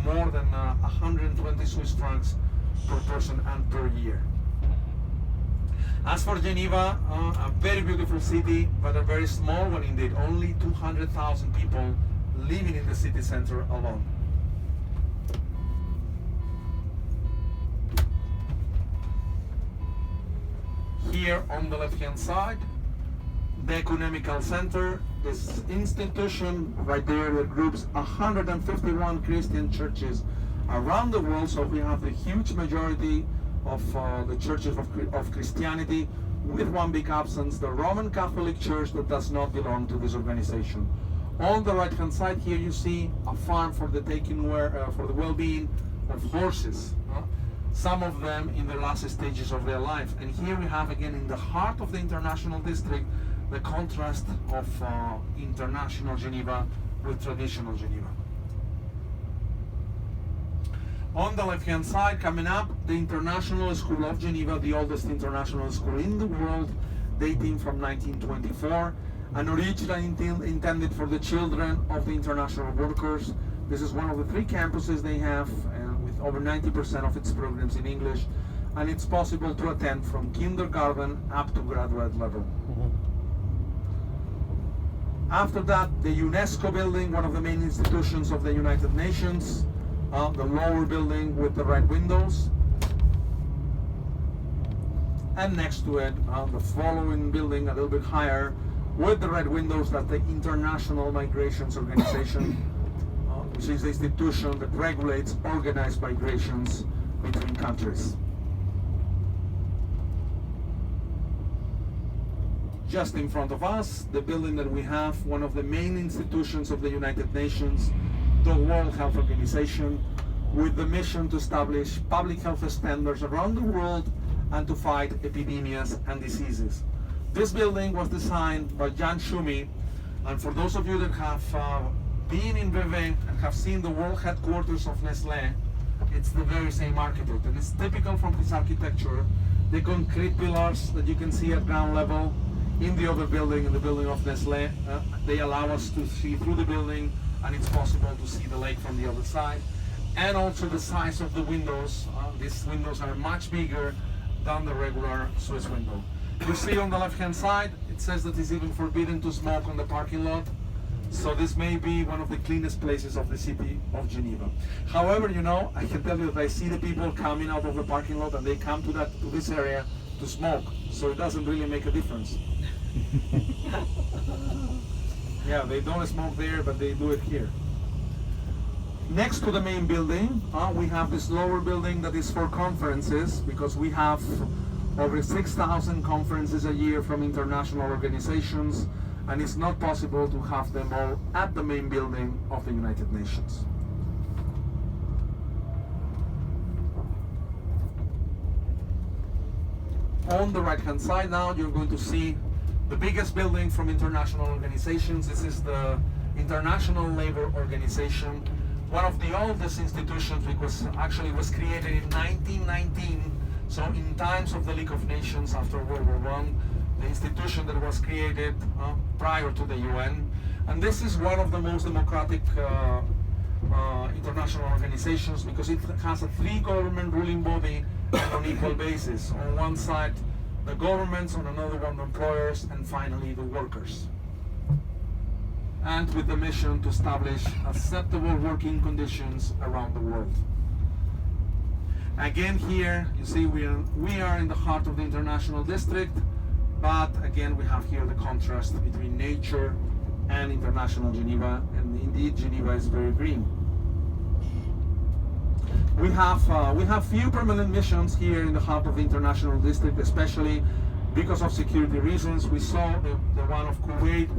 more than 120 Swiss francs per person and per year. As for Geneva, a very beautiful city, but a very small one indeed. Only 200,000 people living in the city center alone. Here on the left-hand side, the Ecumenical Center, this institution right there that groups 151 Christian churches around the world. So we have the huge majority of the churches of Christianity, with one big absence, the Roman Catholic Church, that does not belong to this organization. On the right hand side here you see a farm for the for the well-being of horses, some of them in the last stages of their life. And here we have again in the heart of the international district the contrast of international Geneva with traditional Geneva. On the left hand side, coming up, the International School of Geneva, the oldest international school in the world, dating from 1924, and originally intended for the children of the international workers. This is one of the 3 campuses they have, with over 90% of its programs in English, and it's possible to attend from kindergarten up to graduate level. After that, the UNESCO building, one of the main institutions of the United Nations, the lower building with the red windows, and next to it, the following building a little bit higher with the red windows, that's the International Migrations Organization, which is the institution that regulates organized migrations between countries. Just in front of us, the building that we have, one of the main institutions of the United Nations, the World Health Organization, with the mission to establish public health standards around the world and to fight epidemics and diseases. This building was designed by Jan Schumi, and for those of you that have been in Vevey and have seen the world headquarters of Nestlé, it's the very same architect, and it's typical from his architecture. The concrete pillars that you can see at ground level in the other building, in the building of Nestlé, they allow us to see through the building, and it's possible to see the lake from the other side. And also the size of the windows. These windows are much bigger than the regular Swiss window. You see on the left hand side, it says that it's even forbidden to smoke on the parking lot. So this may be one of the cleanest places of the city of Geneva. However, you know, I can tell you that I see the people coming out of the parking lot and they come to this area to smoke. So it doesn't really make a difference. Yeah, they don't smoke there, but they do it here. Next to the main building, we have this lower building that is for conferences, because we have over 6,000 conferences a year from international organizations, and it's not possible to have them all at the main building of the United Nations. On the right hand side now, you're going to see the biggest building from international organizations. This is the International Labour Organization, one of the oldest institutions, because actually was created in 1919, so in times of the League of Nations after World War I, the institution that was created prior to the UN. And this is one of the most democratic international organizations, because it has a 3-government ruling body on equal basis. On one side, the governments, on another one, the employers, and finally the workers. And with the mission to establish acceptable working conditions around the world. Again, here you see we are in the heart of the international district, but again we have here the contrast between nature and international Geneva, and indeed Geneva is very green. We have few permanent missions here in the heart of the international district, especially because of security reasons. We saw the one of Kuwait,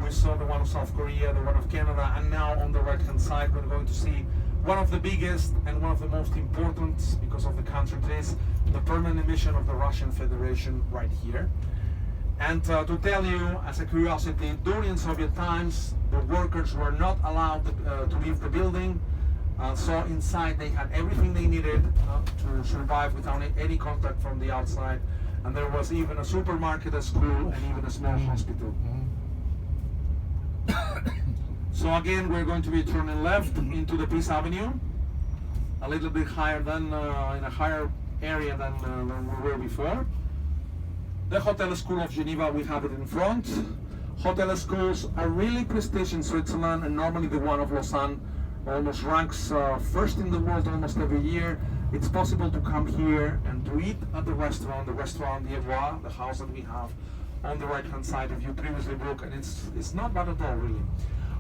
we saw the one of South Korea, the one of Canada, and now on the right hand side we're going to see one of the biggest and one of the most important, because of the country it is, the permanent mission of the Russian Federation right here. And to tell you as a curiosity, during Soviet times the workers were not allowed to leave the building. So inside they had everything they needed to survive without any contact from the outside. And there was even a supermarket, a school, and even a small hospital. So again, we're going to be turning left into the Peace Avenue. a little bit higher than, in a higher area than we were before. The Hotel School of Geneva, we have it in front. Hotel schools are really prestige in Switzerland, and normally the one of Lausanne almost ranks first in the world almost every year. It's possible to come here and to eat at the restaurant Geneva, the house that we have on the right hand side if you previously booked, and it's not bad at all really.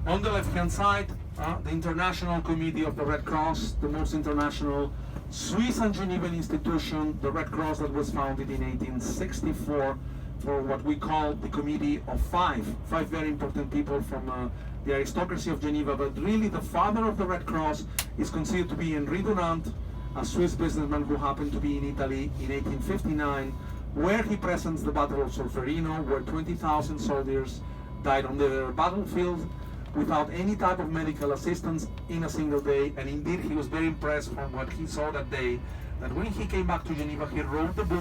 On the left hand side, the International Committee of the Red Cross, the most international Swiss and Genevan institution, the Red Cross that was founded in 1864 for what we call the Committee of Five very important people from the aristocracy of Geneva, but really the father of the Red Cross is considered to be Henri Dunant, a Swiss businessman who happened to be in Italy in 1859, where he presents the Battle of Solferino, where 20,000 soldiers died on the battlefield without any type of medical assistance in a single day. And indeed, he was very impressed from what he saw that day, that when he came back to Geneva, he wrote the book